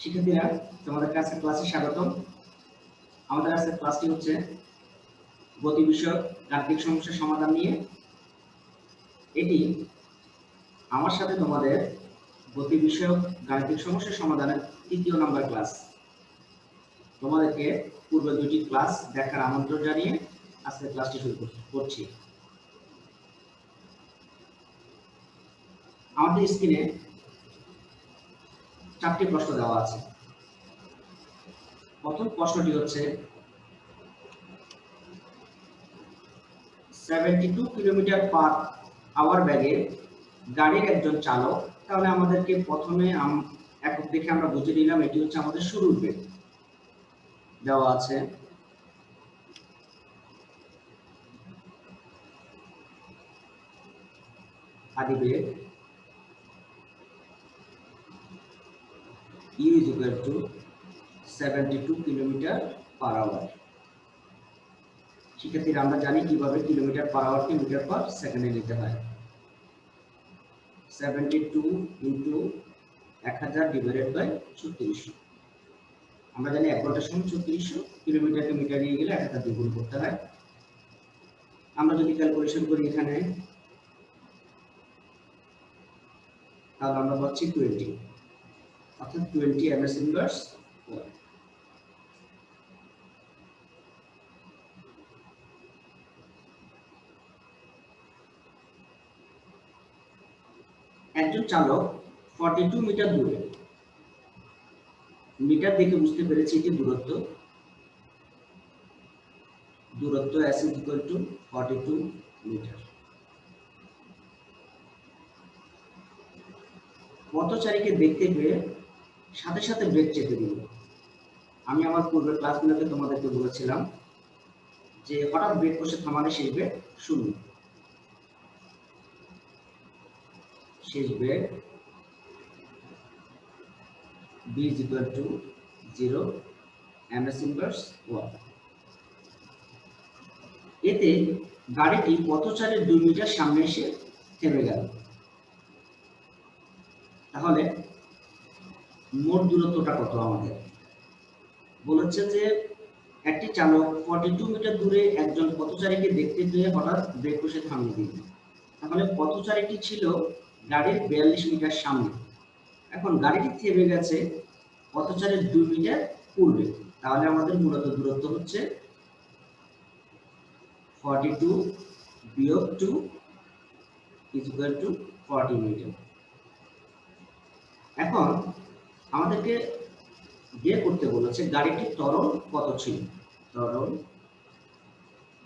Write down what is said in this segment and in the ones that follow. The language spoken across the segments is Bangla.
শিক্ষার্থীরা, তোমাদের কাছে ক্লাসে স্বাগতম। আমাদের আজকের ক্লাসটি হচ্ছে গতি বিষয়ক গাণিতিক সমস্যার সমাধান নিয়ে। এটি আমার সাথে তোমাদের গতি বিষয়ক গাণিতিক সমস্যার সমাধানের ৩য় নাম্বার ক্লাস। তোমাদেরকে পূর্বে ২টি ক্লাস দেখার আমন্ত্রণ জানিয়ে আজকের ক্লাসটি শুরু করছি। আমাদের স্ক্রিনে 4টি প্রশ্ন দেওয়া আছে। প্রথম প্রশ্নটি হচ্ছে 72 কিলোমিটার পার আওয়ার বেগে গাড়ির একজন চালক। তাহলে আমাদেরকে প্রথমে একক দেখে আমরা বুঝে নিলাম এটি হচ্ছে আমাদের শুরুর বেগ। দেওয়া আছে আদি বেগ u is equal to 72 kilometre per hour. শিক্ষার্থীরা, আমরা জানি কিভাবে কিলোমিটার পার আওয়ারকে মিটার পার সেকেন্ডে নিতে হয়। 72 ইন্টু 1000 ডিভাইডেড বাই 3600। আমরা জানি 1 ঘন্টার সময় 3600, কিলোমিটারকে মিটার নিয়ে গেলে 1000 দিয়ে গুণ করতে হয়। আমরা যদি ক্যালকুলেশন করি এখানে, তাহলে আমরা পাচ্ছি 20, অর্থাৎ 20 ms ইনভার্স 1। একজন চালক 42 মিটার দূরে, মিটার দেখে বুঝতে পেরেছি এটি দূরত্ব s is equal to 42 metre. পথচারীকে দেখতে পেয়ে সাথে সাথে ব্রেক চেপে দিল। আমি আমার পূর্বের ক্লাসগুলোতে তোমাদেরকে বলেছিলাম যে হঠাৎ ব্রেক কষে থামালে শেষ বেগ 0। শেষ বেগ b is equal to 0 ms inverse 1। এতে গাড়িটি পথচারীর 2 মিটার সামনে এসে থেমে গেল। তাহলে মোট দূরত্বটা কত? আমাদের বলেছে যে একটি চালক 42 মিটার দূরে একজন পথচারীকে দেখতে পেয়ে হঠাৎ ব্রেক কষে থামিয়ে দিল। তাহলে পথচারীটি ছিল গাড়ির 42 মিটার সামনে। এখন গাড়িটি থেমে গেছে পথচারীর 2 মিটার পূর্বে। তাহলে আমাদের মূলত দূরত্ব হচ্ছে 42 বিয়োগ 2 is equal to 40 মিটার। এখন আমাদেরকে বের করতে বলেছে গাড়িটির ত্বরণ কত ছিল। ত্বরণ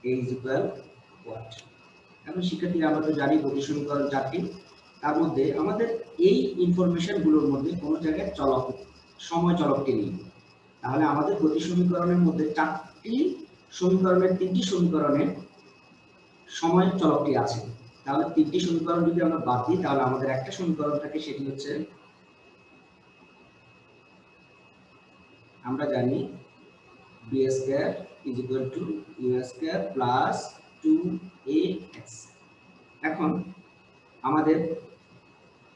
a is equal what। এখন শিক্ষার্থীরা, আমরা তো জানি গতি সমীকরণ 4টি। তার মধ্যে আমাদের এই ইনফরমেশন গুলোর মধ্যে কোনো জায়গায় চলক, সময় চলকটি নেই। তাহলে আমাদের গতি সমীকরণের মধ্যে 4টি সমীকরণের 3টি সমীকরণে সময় চলকটি আছে। তাহলে 3টি সমীকরণ যদি আমরা বাদ দিই, তাহলে আমাদের একটা সমীকরণ থাকে, সেটি হচ্ছে, আমরা জানি b square is equal to u square plus 2ax। এখন আমাদের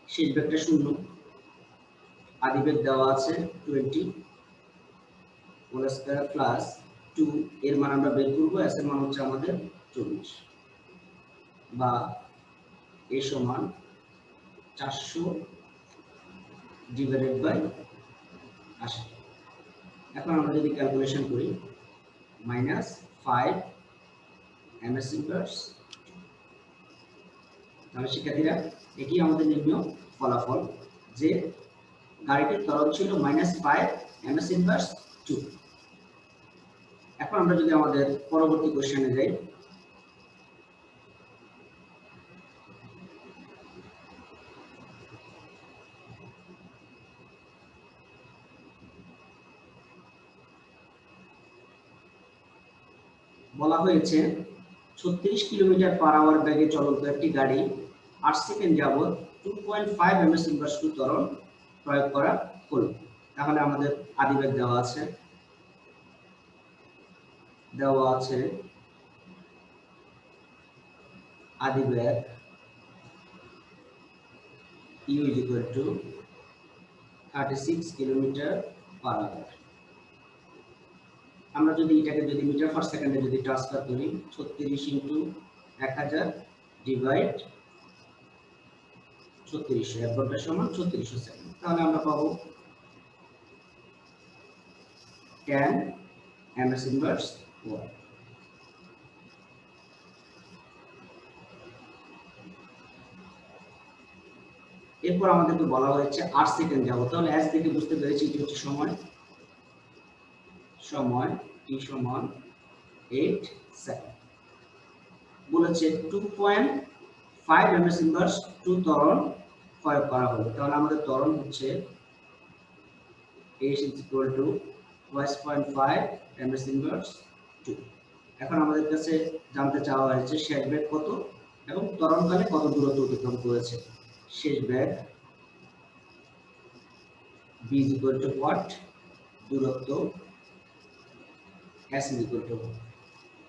শেষ বেগটা 0, আদি বেগ দেওয়া আছে 20 হোল স্কয়ার প্লাস 2, এর মান আমরা বের করব। s এর মান হচ্ছে আমাদের 24, বা a সমান 400 ডিভাইডেড বাই 80। এখন আমরা যদি ক্যালকুলেশন করি, -5 ms ইনভার্স। তাহলে শিক্ষার্থীরা, এটি আমাদের নির্ণয় ফলাফল যে গাড়িটির ত্বরণ ছিল -5 ms ইনভার্স 2। এখন আমরা যদি আমাদের পরবর্তী কোশ্চেনে যাই, বলা হয়েছে 36 কিলোমিটার পার আওয়ার বেগে চলন্ত একটি গাড়ি 8 সেকেন্ড যাবত 2.5 ms ইনভার্স 2 ত্বরণ প্রয়োগ করা হলো। তাহলে আমাদের আদি বেগ দেওয়া আছে আদি বেগ u is equal to 36 kilometre per hour. আমরা যদি এটাকে যদি মিটার পার সেকেন্ডে যদি ট্রান্সফার করি 36 ইনটু 1000 ডিভাইড 3600, 1 ঘন্টা সমান 3600 সেকেন্ড। তাহলে আমরা পাবো 10 ms ইনভার্স 1। এরপর আমাদেরকে বলা হয়েছে 8 সেকেন্ড যাব। তাহলে s থেকে বুঝতে পেরেছি এটি হচ্ছে সময় t সমান 8 সেকেন্ড। বলেছে 2.5 ms ইনভার্স 2 ত্বরণ প্রয়োগ করা হলো। তাহলে আমাদের ত্বরণ হচ্ছে s = 2.5 ms ইনভার্স 2। এখন আমাদের কাছে জানতে চাওয়া হয়েছে শেষ বেগ কত এবং ত্বরণকালে কত দূরত্ব অতিক্রম করেছে। শেষ বেগ v = what, দূরত্ব s =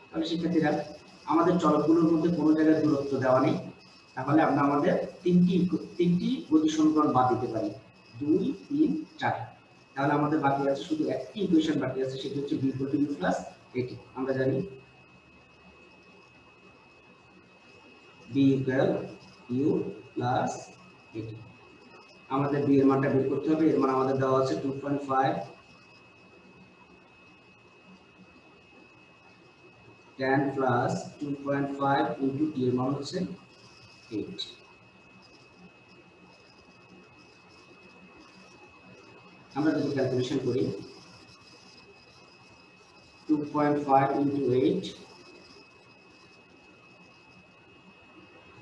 তাহলে শিক্ষার্থীরা আমাদের চলকগুলোর মধ্যে কোনো জায়গায় দূরত্ব দেওয়া নেই, তাহলে আমরা আমাদের তিনটি গতি সমীকরণ বাদ দিতে পারি, 2 3 4। তাহলে আমাদের বাকি আছে শুধু একটি ইকুয়েশন বাকি আছে, সেটা হচ্ছে b = u + at। আমরা জানি b = u + at। আমাদের b এর মানটা বের করতে হবে। এর মান আমাদের দেওয়া আছে 2.5 10 প্লাস 2.5 ইনটু t এর মান হচ্ছে 8। আমরা যদি ক্যালকুলেশন করি 2.5 ইনটু 8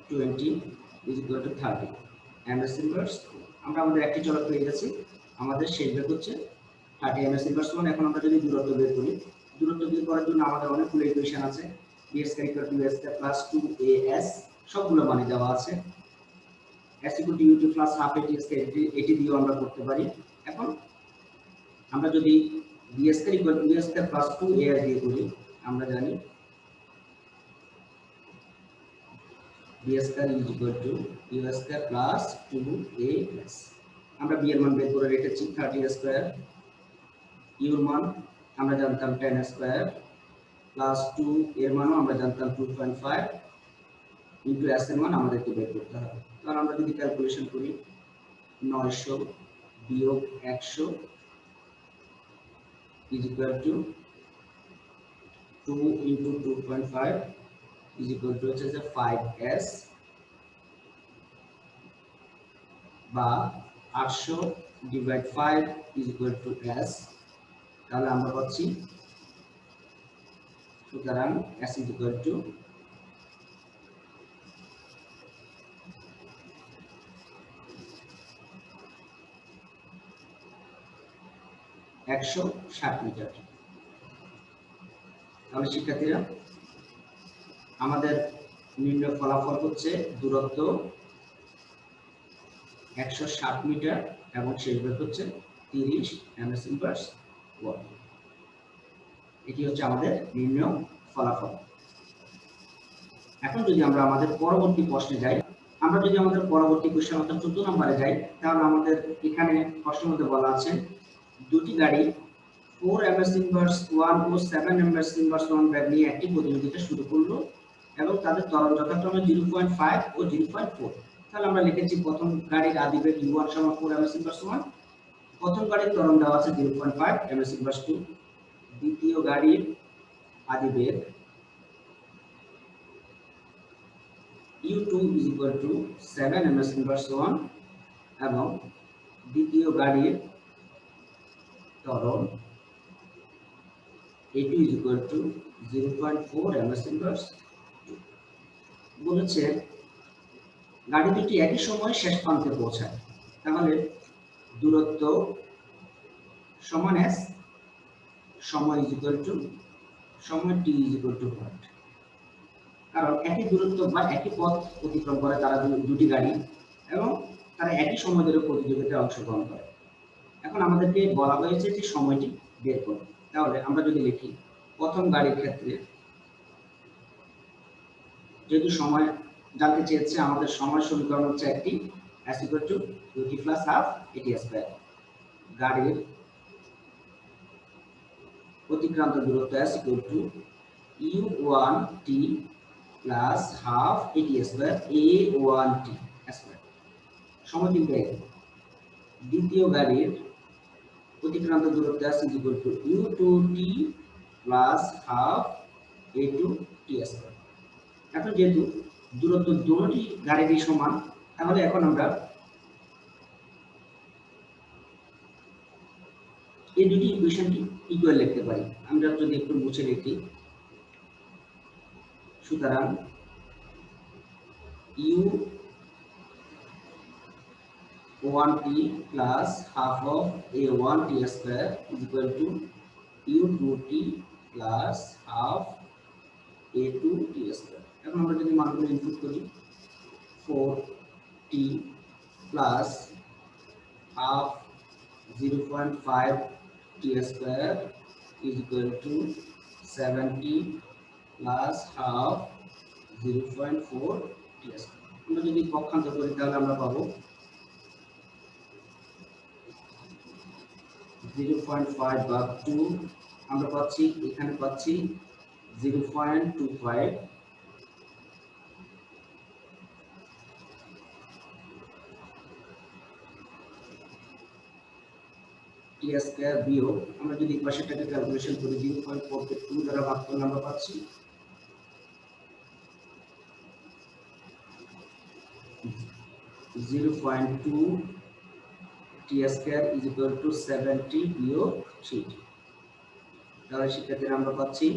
20 = 30 ms ইনভার্স। আমরা আমাদের একটি চলক পেয়ে গেছি, আমাদের শেষ বেগ হচ্ছে 30 ms ইনভার্স 1। এখন আমরা যদি দূরত্ব বের করি, দূরত্ব বের করার জন্য আমাদের অনেকগুলো ইকুয়েশন আছে, b² = us² + 2as সবগুলো মানে দেওয়া আছে। s = ut + half atx এটি দিয়েও আমরা করতে পারি। এখন আমরা যদি b² = us² + 2as দিয়ে করি, আমরা জানি b² = us² + 2as। আমরা b এর মান বের করে রেখেছি 30², u এর মান আমরা জানতাম 10² প্লাস 2 এর মানও আমরা জানতাম 2.5 ইনটু s এর মান আমাদেরকে বের করতে হবে। তাহলে আমরা যদি ক্যালকুলেশন করি 900 বিয়োগ 100 = 2 ইনটু 2.5 হচ্ছে যে 5s বা 800 ডিভাইড 5 s। তাহলে আমরা পাচ্ছি, সুতরাং s = 160 মিটার। তাহলে শিক্ষার্থীরা আমাদের নির্ণয় ফলাফল হচ্ছে দূরত্ব 160 মিটার এবং শেষ বেগ হচ্ছে 30 ms ইনভার্স 1। এটি হচ্ছে আমাদের নির্ণয় ফলাফল। এখন যদি আমরা আমাদের পরবর্তী প্রশ্নে যাই, আমরা যদি আমাদের পরবর্তী কোশ্চেন অর্থাৎ 14 নম্বরে যাই, তাহলে আমাদের এখানে প্রশ্নের মধ্যে বলা আছে দুটি গাড়ি 4 ms ইনভার্স 1 ও 7 ms ইনভার্স 1 ব্যাগ নিয়ে একটি প্রতিযোগিতা শুরু করলো এবং তাদের ত্বরণ যথাক্রমে 0.5 ও 0.4। তাহলে আমরা লিখেছি প্রথম গাড়ির আদিবেগ u1 = 4 ms ইনভার্স 1, প্রথম গাড়ির ত্বরণ দেওয়া আছে 0.5 ms ইনভার্স 2, দ্বিতীয় গাড়ির আদিবেগ u2 = 7 ms ইনভার্স 1 এবং দ্বিতীয় গাড়ির ত্বরণ a2 = 0.4 ms ইনভার্স 2। বলেছে গাড়ি দুটি একই সময়ে শেষ প্রান্তে পৌঁছায়। তাহলে দূরত্ব সমান s, সময় সময় t = what। কারণ একই দূরত্ব বা একই পথ অতিক্রম করে তারা দুটি গাড়ি এবং তারা একই সময় ধরে প্রতিযোগিতায় অংশগ্রহণ করে। এখন আমাদেরকে বলা হয়েছে যে সময়টি বের করুন। তাহলে আমরা যদি লিখি প্রথম গাড়ির ক্ষেত্রে যেহেতু সময় জানতে চেয়েছে, আমাদের সময় সমীকরণ হচ্ছে একটি, s = ut + half atx²। গাড়ির অতিক্রান্ত দূরত্ব s equal to u1t plus half at square a1t square সমতুল্য দ্বিতীয় গাড়ির অতিক্রান্ত দূরত্ব s is equal to u2t plus half a2t square। এখন যেহেতু দূরত্ব দুটি গাড়িরই সমান, তাহলে এখন আমরা এই দুটি ইকুয়েশনকে ইকুয়াল লিখতে পারি। আমরা যদি একটু মুছে লিখি, সুতরাং u1t plus half of a1t square is equal to u2t plus half a2t square। এখন আমরা যদি মানগুলো ইনপুট করি, 4t plus half 0.5 t square is equal to 70 plus half 0.4 t square। আমরা যদি পক্ষান্তর করি তাহলে আমরা পাবো 0.5 ভাগ 2, আমরা পাচ্ছি এখানে পাচ্ছি 0.25 টি স্কয়ার বিয়োগ, আমরা যদি পাশেরটাকে ক্যালকুলেশন করি 0.4 কে 2 দ্বারা ভাগ করলে আমরা পাচ্ছি 0.2 টি স্কয়ার ইজ ইকুয়াল টু 70 বিয়োগ 3। তাহলে শিক্ষার্থীরা আমরা পাচ্ছি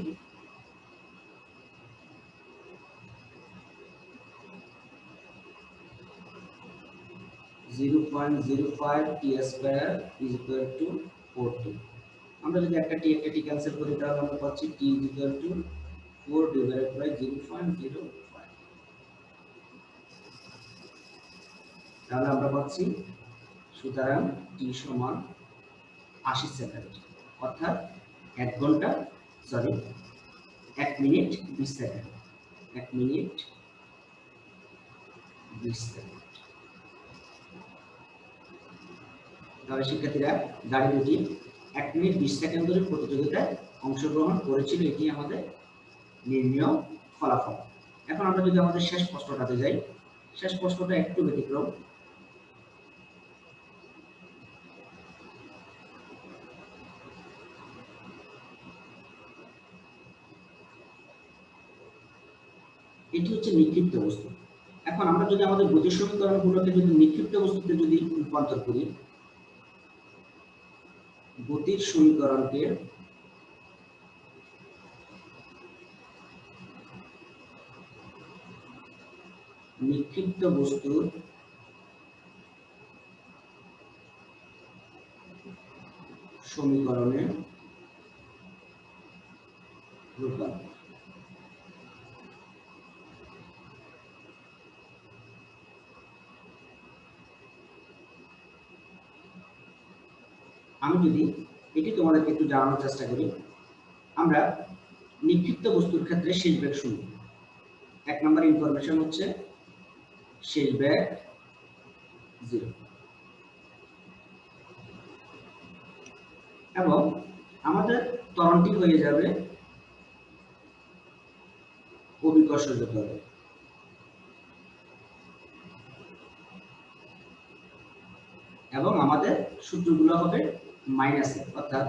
0.05 টি স্কয়ার ইজ ইকুয়াল টু 40। আমরা যদি একটা টি ক্যান্সেল করি তাহলে আমরা পাচ্ছি T is equal to 4 divided by 0.05। তাহলে আমরা পাচ্ছি সুতরাং টি সমান 80 সেকেন্ড, অর্থাৎ 1 মিনিট 20 সেকেন্ড। 1 minute 20 second. তাহলে শিক্ষার্থীরা গাড়ি দুটি 1 মিনিট 20 সেকেন্ড ধরে প্রতিযোগিতায় অংশগ্রহণ করেছিল, এটি আমাদের নির্ণয় ফলাফল। এখন আমরা যদি আমাদের শেষ প্রশ্নটাতে যাই, শেষ প্রশ্নটা একটু ব্যতিক্রম। এটি হচ্ছে নিক্ষিপ্ত বস্তু। এখন আমরা যদি আমাদের গতি সমীকরণগুলোকে যদি নিক্ষিপ্ত বস্তুতে যদি রূপান্তর করি, গতির সমীকরণকে নিক্ষিপ্ত বস্তুর সমীকরণে রূপান্তর, আমি যদি এটি তোমাদেরকে একটু জানানোর চেষ্টা করি, আমরা নিক্ষিপ্ত বস্তুর ক্ষেত্রে শেষ বেগ 0। 1 নম্বর ইনফরমেশন হচ্ছে শেষ বেগ 0, এবং আমাদের ত্বরণটি হয়ে যাবে অভিকর্ষজ ত্বরণ। এবং আমাদের সূত্রগুলো হবে মাইনাসে, অর্থাৎ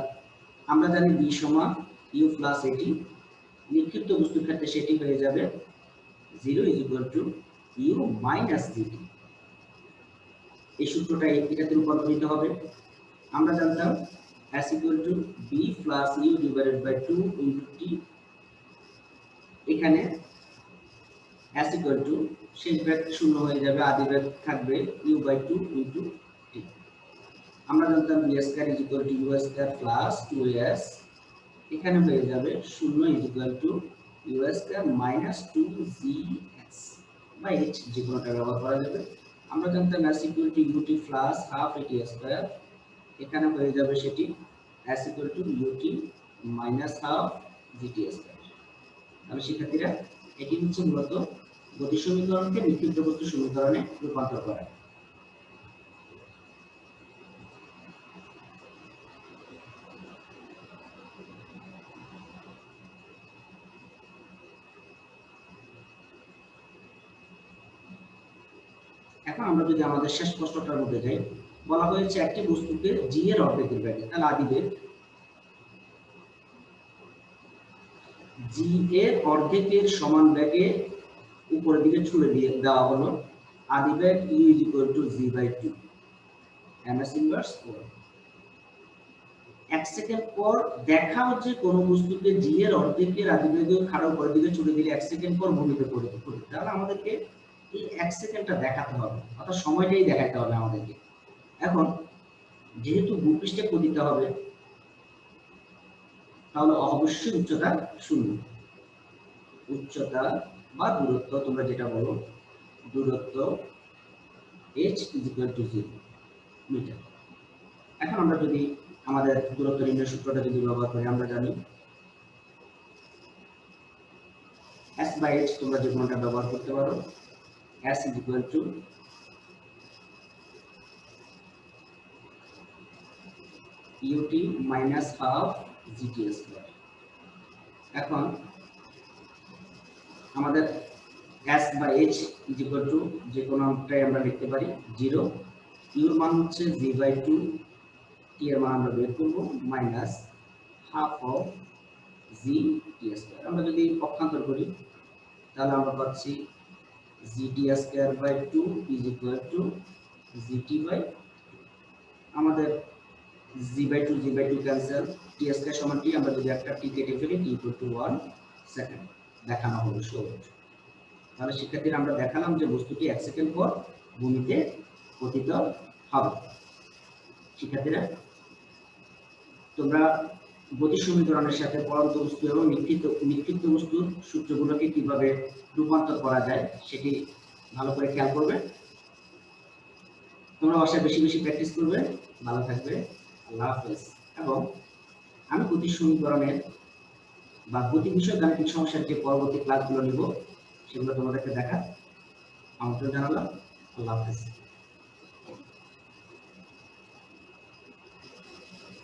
আমরা জানি b সমান u প্লাস এটি, নিক্ষিপ্ত বস্তুর ক্ষেত্রে সেটি হয়ে যাবে 0 is equal to u minus dt। এই সূত্রটা এটাতে রূপান্তরিত হবে। আমরা জানতাম s equal to b plus u divided by 2 into t। এখানে s ইকুয়াল টু শেষ বেগ 0 হয়ে যাবে, আদি বেগ থাকবে u বাই 2 ইনটু t। আমরা জানতাম b square is equal to u square plus 2s, এখানে হয়ে যাবে 0 is equal to u square minus 2gx by h, যে কোনোটা ব্যবহার করা যাবে। আমরা জানতাম s equal to ut plus half at square, এখানে হয়ে যাবে সেটি s equal to ut minus half gt square. তাহলে শিক্ষার্থীরা এটি হচ্ছে মূলত গতি সমীকরণকে নিক্ষিপ্ত বস্তু সমীকরণে রূপান্তর করা। এখন আমরা যদি আমাদের শেষ প্রশ্নটার মধ্যে যাই, বলা হয়েছে একটি বস্তুকে জি এর অর্ধেকের ব্যাগে, তাহলে আদিবেগ জি এর অর্ধেকের সমান ব্যাগে উপরের দিকে ছুড়ে দিয়ে দেওয়া হলো, আদিবেগ U is equal to G by 2 ms inverse 4। 1 second পর দেখাও যে কোন বস্তুকে জি এর অর্ধেকের আদিবেগে খাড়া উপরের দিকে ছুড়ে দিলে 1 সেকেন্ড পর ভূমিতে পড়ে, তাহলে আমাদেরকে এই 1 সেকেন্ডটা দেখাতে হবে, অর্থাৎ সময়টাই দেখাতে হবে আমাদেরকে। এখন যেহেতু ভূপৃষ্ঠে পতিত হবে, তাহলে অবশ্যই উচ্চতা 0, উচ্চতা বা দূরত্ব তোমরা যেটা বলো, দূরত্ব h = 0 মিটার। এখন আমরা যদি আমাদের দূরত্ব নির্ণয় সূত্রটা যদি ব্যবহার করি, আমরা জানি s/h, তোমরা যে কোনটা ব্যবহার করতে পারো, s = ut - ½ gt²। এখন আমাদের s/h = যে কোনটাই আমরা লিখতে পারি 0, u এর মান হচ্ছে g/2, t এর মান আমরা বের করব -½ gt²। আমরা যদি পক্ষান্তর করি তাহলে আমরা পাচ্ছি gt²/2 = gt/, আমাদের g/2 ক্যান্সেল, t² = t, আমরা যদি একটা t কেটে ফেলি t = 1 সেকেন্ড দেখানো হলো সহজ। তাহলে শিক্ষার্থীরা আমরা দেখালাম যে বস্তুটি 1 সেকেন্ড পর ভূমিতে পতিত হবে। শিক্ষার্থীরা তোমরা গতি সমীকরণের সাথে পরন্ত বস্তু এবং নিক্ষিপ্ত বস্তুর সূত্রগুলোকে কিভাবে রূপান্তর করা যায় সেটি ভালো করে খেয়াল করবে। তোমরা বাসায় বেশি বেশি প্র্যাকটিস করবে। ভালো থাকবে, আল্লাহ হাফেজ। এবং আমি গতি সমীকরণের বা গতি বিষয়ক গাণিতিক সমস্যার যে পরবর্তী ক্লাসগুলো নিব সেগুলো তোমাদেরকে দেখার আমন্ত্রণ জানালাম। আল্লাহ হাফেজ।